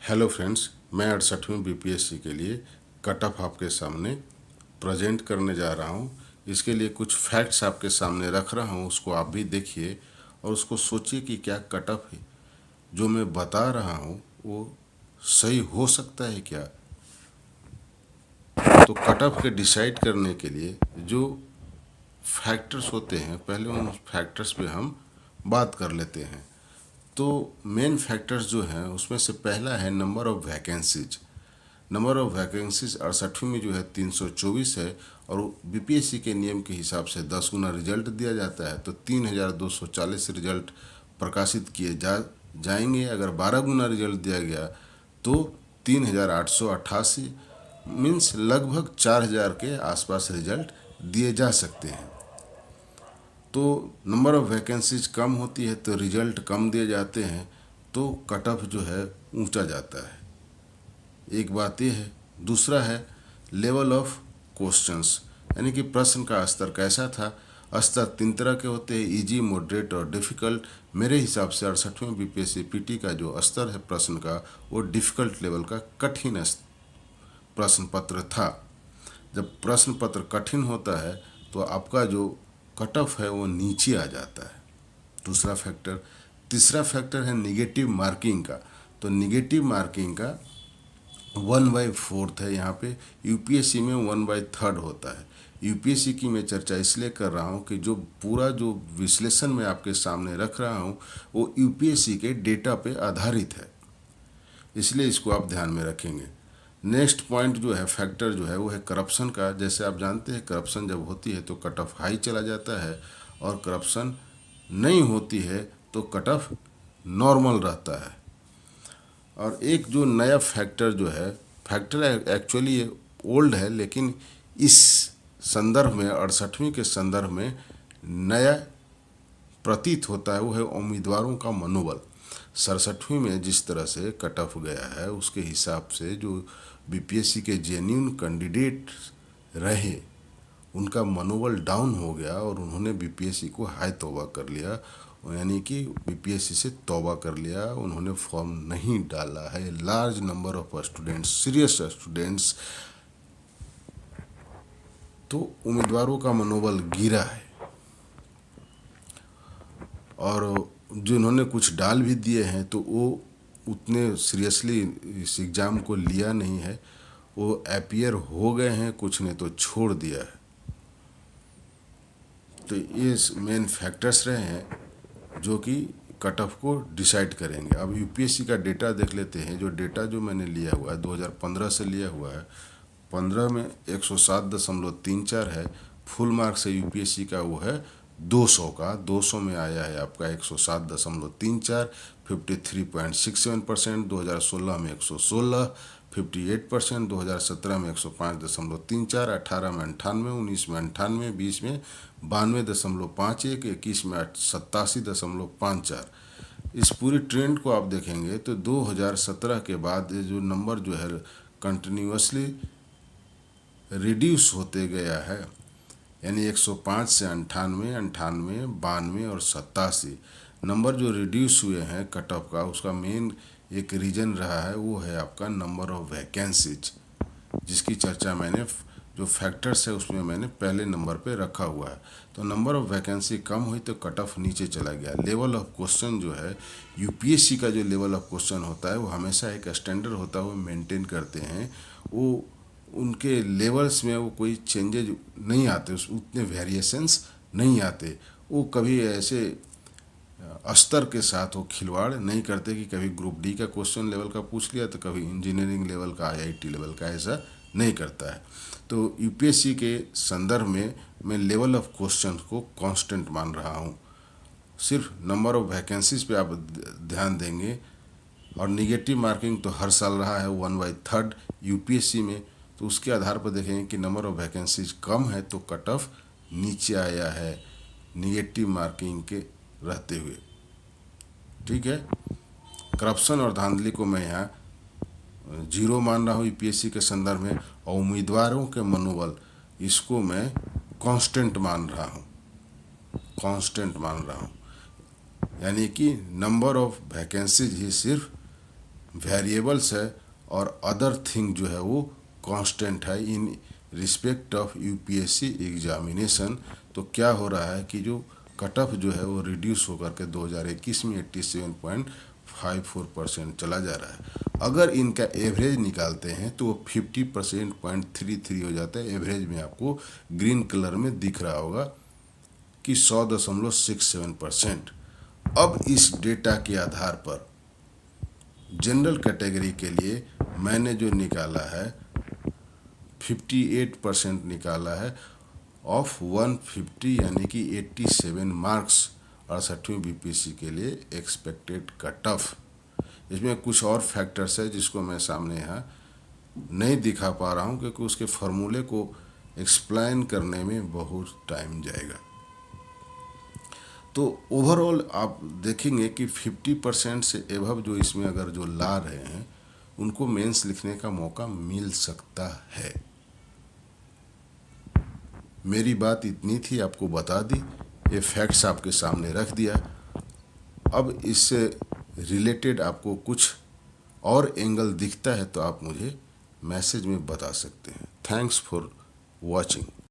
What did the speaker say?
Hello friends, मैं 68वीं BPSC के लिए कट ऑफ आपके सामने प्रेजेंट करने जा रहा हूँ। इसके लिए कुछ फैक्ट्स आपके सामने रख रहा हूँ, उसको आप भी देखिए और उसको सोचिए कि क्या कट ऑफ है जो मैं बता रहा हूँ वो सही हो सकता है क्या। तो कट ऑफ के डिसाइड करने के लिए जो फैक्टर्स होते हैं, पहले उन फैक्टर्स पे हम बात कर लेते हैं। तो मेन फैक्टर्स जो हैं उसमें से पहला है number of vacancies. Number of vacancies 68वीं में जो है 324 है और बीपीएससी के नियम के हिसाब से 10 गुना रिजल्ट दिया जाता है, तो 3240 रिजल्ट प्रकाशित किए जाएंगे। अगर 12 गुना रिजल्ट दिया गया तो 3888 मीन्स लगभग 4000 के आसपास रिजल्ट दिए जा सकते हैं। तो नंबर ऑफ वैकेंसीज कम होती है तो रिजल्ट कम दिए जाते हैं, तो कट ऑफ जो है ऊंचा जाता है। एक बात यह है। दूसरा है लेवल ऑफ क्वेश्चंस, यानी कि प्रश्न का स्तर कैसा था। स्तर 3 तरह के होते हैं, इजी, मॉडरेट और डिफ़िकल्ट। मेरे हिसाब से 68वें बीपीएससी पीटी का जो स्तर है प्रश्न का, वो डिफ़िकल्ट लेवल का कठिन प्रश्न पत्र था। जब प्रश्न पत्र कठिन होता है तो आपका जो कट ऑफ है वो नीचे आ जाता है। दूसरा फैक्टर। तीसरा फैक्टर है निगेटिव मार्किंग का। तो निगेटिव मार्किंग का 1/4 है यहाँ पे। यूपीएससी में 1/3 होता है। यूपीएससी की मैं चर्चा इसलिए कर रहा हूँ कि जो पूरा जो विश्लेषण मैं आपके सामने रख रहा हूँ वो यूपीएससी के डेटा पे आधारित है, इसलिए इसको आप ध्यान में रखेंगे। नेक्स्ट पॉइंट जो है, फैक्टर जो है, वो है करप्शन का। जैसे आप जानते हैं करप्शन जब होती है तो कट ऑफ हाई चला जाता है, और करप्शन नहीं होती है तो कट ऑफ नॉर्मल रहता है। और एक जो नया फैक्टर जो है, फैक्टर एक्चुअली ये ओल्ड है, लेकिन इस संदर्भ में 68वीं के संदर्भ में नया प्रतीत होता है, वो है उम्मीदवारों का मनोबल। 67वीं में जिस तरह से कट ऑफ गया है उसके हिसाब से जो बीपीएससी के जेन्यून कैंडिडेट रहे उनका मनोबल डाउन हो गया और उन्होंने बीपीएससी को हाय तौबा कर लिया, यानी कि बीपीएससी से तौबा कर लिया। उन्होंने फॉर्म नहीं डाला है। Large number of students, serious students, तो उम्मीदवारों का मनोबल गिरा है। और जिन्होंने कुछ डाल भी दिए हैं तो वो उतने सीरियसली इस एग्ज़ाम को लिया नहीं है। वो अपीयर हो गए हैं, कुछ ने तो छोड़ दिया है। तो ये मेन फैक्टर्स रहे हैं जो कि कट ऑफ को डिसाइड करेंगे। अब यूपीएससी का डेटा देख लेते हैं। जो डेटा जो मैंने लिया हुआ है 2015 से लिया हुआ है। 15 में 107.34 है। फुल मार्क से यूपीएससी का वो है 200 का। 200 में आया है आपका 107.34, 53.67%। 2016 में 116, 58%। 2017 में 105.34, 18 में 98, 19 में 98, 20 में 92.51, 21 में 87.54। इस पूरी ट्रेंड को आप देखेंगे तो 2017 के बाद ये जो नंबर जो है कंटिन्यूसली रिड्यूस होते गया है, यानी 105 से 98, 98, 92 और 87 नंबर जो रिड्यूस हुए हैं कट ऑफ का, उसका मेन एक रीज़न रहा है, वो है आपका नंबर ऑफ वैकेंसीज, जिसकी चर्चा मैंने जो फैक्टर्स है उसमें मैंने पहले नंबर पे रखा हुआ है। तो नंबर ऑफ वैकेंसी कम हुई तो कट ऑफ नीचे चला गया। लेवल ऑफ क्वेश्चन जो है, यूपीएससी का जो लेवल ऑफ क्वेश्चन होता है वो हमेशा एक स्टैंडर्ड होता है, वो मेंटेन करते हैं। वो उनके लेवल्स में वो कोई चेंजेज नहीं आते, उस उतने वेरिएशंस नहीं आते। वो कभी ऐसे स्तर के साथ वो खिलवाड़ नहीं करते कि कभी ग्रुप डी का क्वेश्चन लेवल का पूछ लिया तो कभी इंजीनियरिंग लेवल का, आईआईटी लेवल का, ऐसा नहीं करता है। तो यूपीएससी के संदर्भ में मैं लेवल ऑफ क्वेश्चन को कांस्टेंट मान रहा हूँ। सिर्फ नंबर ऑफ वैकेंसीज पे आप ध्यान देंगे। और निगेटिव मार्किंग तो हर साल रहा है 1/3 यूपीएससी में, तो उसके आधार पर देखेंगे कि नंबर ऑफ वैकेंसीज कम है तो कट ऑफ नीचे आया है निगेटिव मार्किंग के रहते हुए। ठीक है। करप्शन और धांधली को मैं यहाँ जीरो मान रहा हूँ यूपीएससी के संदर्भ में, और उम्मीदवारों के मनोबल इसको मैं कांस्टेंट मान रहा हूँ, कांस्टेंट मान रहा हूँ। यानी कि नंबर ऑफ वैकेंसीज ही सिर्फ वेरिएबल्स है और अदर थिंग जो है वो कांस्टेंट है in respect of UPSC examination. तो क्या हो रहा है कि जो कट ऑफ जो है वो रिड्यूस होकर के 2021 में 87.54% चला जा रहा है। अगर इनका एवरेज निकालते हैं तो वो 50.33 हो जाता है। एवरेज में आपको ग्रीन कलर में दिख रहा होगा कि 100.67%। अब इस डेटा के आधार पर जनरल कैटेगरी के लिए मैंने जो निकाला है 58% निकाला है ऑफ 150, यानी कि 87 मार्क्स 68वीं बीपीएससी के लिए एक्सपेक्टेड कट ऑफ। इसमें कुछ और फैक्टर्स है जिसको मैं सामने यहाँ नहीं दिखा पा रहा हूँ क्योंकि उसके फॉर्मूले को एक्सप्लेन करने में बहुत टाइम जाएगा। तो ओवरऑल आप देखेंगे कि 50% से एबव जो इसमें अगर जो ला रहे हैं उनको मेंस लिखने का मौका मिल सकता है। मेरी बात इतनी थी, आपको बता दी, ये फैक्ट्स आपके सामने रख दिया। अब इससे रिलेटेड आपको कुछ और एंगल दिखता है तो आप मुझे मैसेज में बता सकते हैं। Thanks for watching.